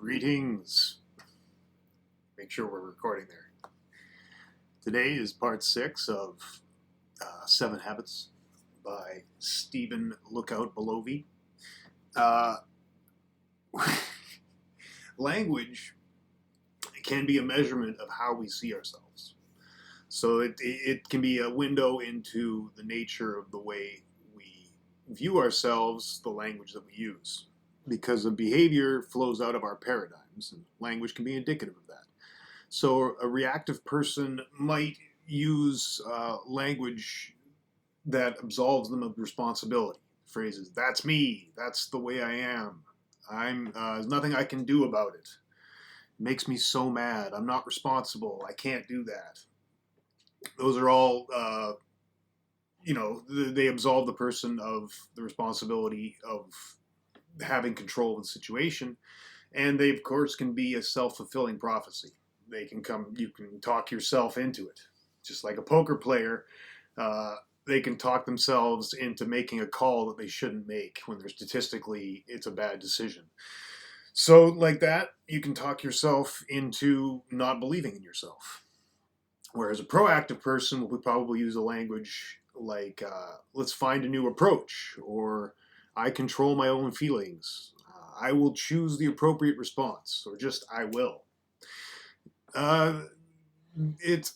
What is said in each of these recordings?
Greetings. Make sure we're recording there. Today is part 6 of 7 Habits by Stephen Lookout Belovy. Language can be a measurement of how we see ourselves. So it can be a window into the nature of the way we view ourselves, the language that we use. Because the behavior flows out of our paradigms, and language can be indicative of that. So a reactive person might use language that absolves them of responsibility. Phrases, that's me, that's the way I am, there's nothing I can do about it. It makes me so mad, I'm not responsible, I can't do that. Those are all, they absolve the person of the responsibility of having control of the situation, and they of course can be a self-fulfilling prophecy. You can talk yourself into it, just like a poker player. They can talk themselves into making a call that they shouldn't make when they're statistically it's a bad decision. So like that, you can talk yourself into not believing in yourself. Whereas a proactive person will probably use a language like, let's find a new approach, or I control my own feelings. I will choose the appropriate response, or just I will. It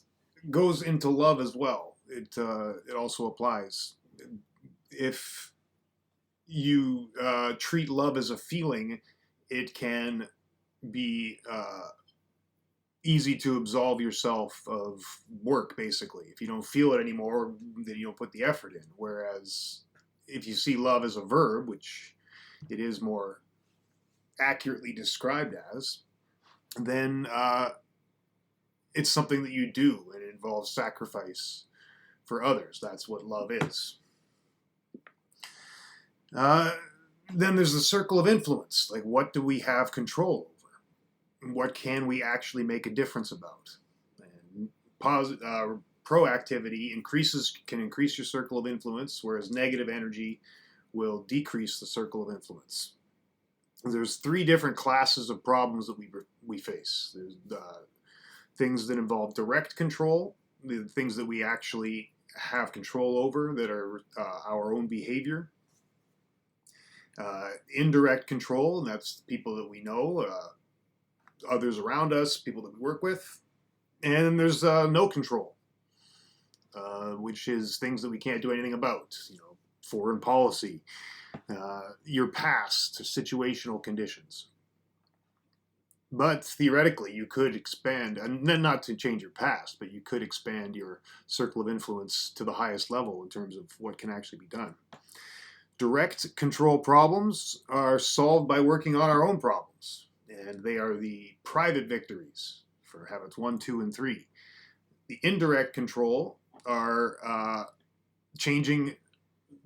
goes into love as well. It also applies. If you treat love as a feeling, it can be easy to absolve yourself of work, basically. If you don't feel it anymore, then you don't put the effort in. Whereas if you see love as a verb, which it is more accurately described as, then it's something that you do, and it involves sacrifice for others. That's what love is. Then there's the circle of influence. Like, what do we have control over? What can we actually make a difference about? And proactivity can increase your circle of influence, whereas negative energy will decrease the circle of influence. There's 3 different classes of problems that we face. There's things that involve direct control, the things that we actually have control over that are our own behavior. Indirect control, and that's people that we know, others around us, people that we work with. And then there's no control, which is things that we can't do anything about. Foreign policy, your past, situational conditions. But theoretically, you could expand, and not to change your past, but you could expand your circle of influence to the highest level in terms of what can actually be done. Direct control problems are solved by working on our own problems, and they are the private victories for habits 1, 2, and 3. The indirect control are changing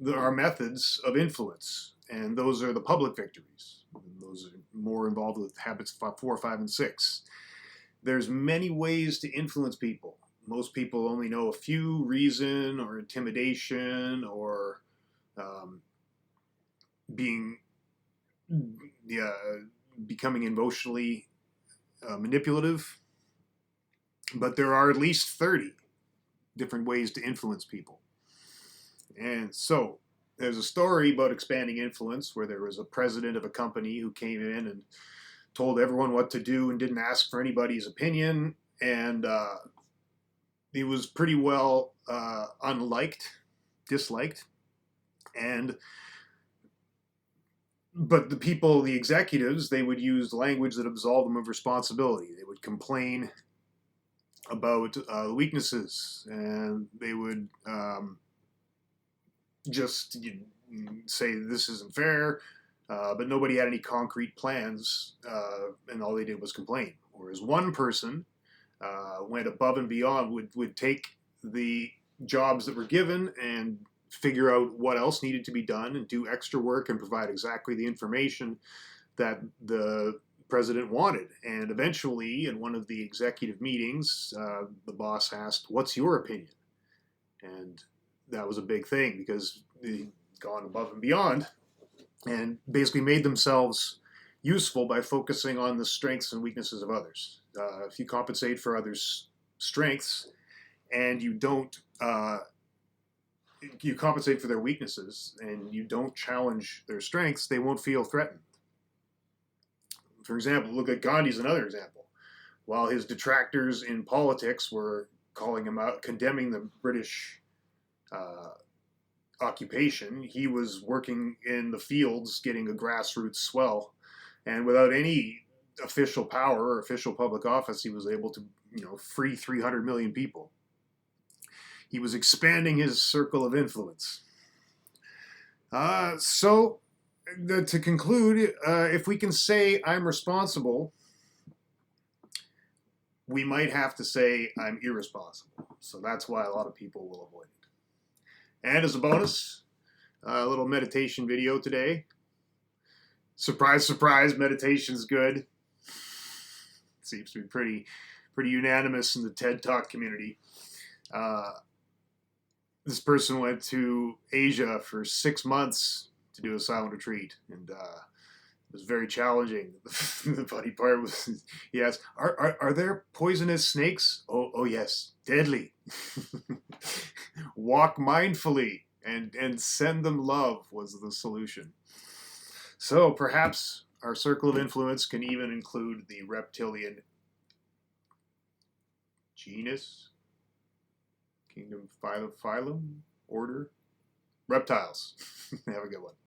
our methods of influence, and those are the public victories. Those are more involved with habits 4, 5, and 6. There's many ways to influence people. Most people only know a few: reason, or intimidation, or becoming emotionally manipulative. But there are at least 30 different ways to influence people. And so there's a story about expanding influence where there was a president of a company who came in and told everyone what to do and didn't ask for anybody's opinion. And he was pretty well disliked. But the executives, they would use language that absolved them of responsibility. They would complain about weaknesses, and they would just say this isn't fair, but nobody had any concrete plans, and all they did was complain. Whereas one person went above and beyond, would take the jobs that were given and figure out what else needed to be done and do extra work and provide exactly the information that the president wanted. And eventually, in one of the executive meetings, the boss asked, "What's your opinion?" And that was a big thing because they'd gone above and beyond and basically made themselves useful by focusing on the strengths and weaknesses of others. If you compensate for others' strengths and you compensate for their weaknesses and you don't challenge their strengths, they won't feel threatened. For example, look at Gandhi's another example. While his detractors in politics were calling him out, condemning the British occupation, he was working in the fields getting a grassroots swell. And without any official power or official public office, he was able to, free 300 million people. He was expanding his circle of influence. So, to conclude, if we can say I'm responsible, we might have to say I'm irresponsible. So that's why a lot of people will avoid it. And as a bonus, a little meditation video today. Surprise, surprise, meditation's good. Seems to be pretty unanimous in the TED Talk community. This person went to Asia for 6 months to do a silent retreat, and it was very challenging. The funny part was he asked, "Are there poisonous snakes?" Oh yes, deadly. Walk mindfully and send them love was the solution. So perhaps our circle of influence can even include the reptilian genus, kingdom, phylum, order, reptiles. Have a good one.